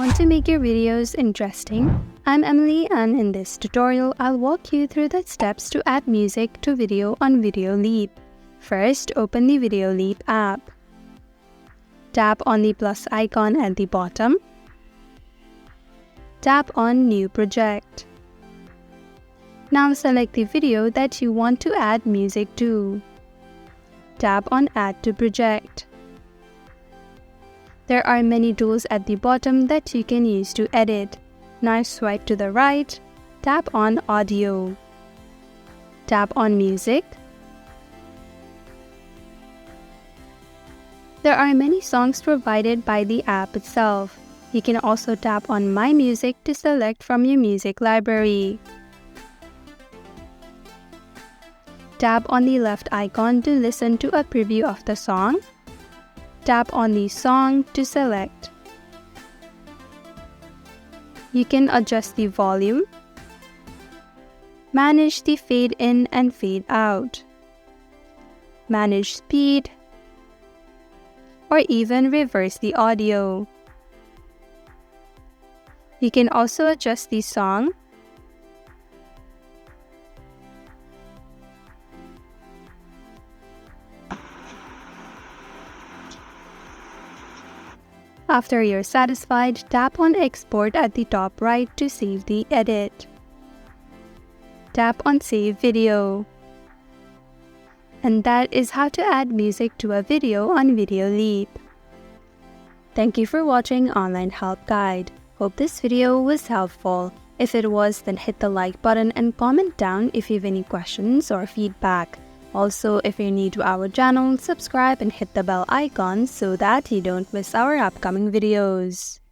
Want to make your videos interesting? I'm Emily, and in this tutorial, I'll walk you through the steps to add music to video on Videoleap. First, open the Videoleap app. Tap on the plus icon at the bottom. Tap on New Project. Now select the video that you want to add music to. Tap on Add to Project. There are many tools at the bottom that you can use to edit. Now swipe to the right, tap on Audio. Tap on Music. There are many songs provided by the app itself. You can also tap on My Music to select from your music library. Tap on the left icon to listen to a preview of the song. Tap on the song to select. You can adjust the volume, manage the fade in and fade out, manage speed, or even reverse the audio. You can also adjust the song, After you're satisfied, tap on Export at the top right to save the edit. Tap on Save Video. And that is how to add music to a video on Videoleap. Thank you for watching Online Help Guide. Hope this video was helpful. If it was, then hit the like button and comment down if you have any questions or feedback. Also, if you're new to our channel, subscribe and hit the bell icon so that you don't miss our upcoming videos.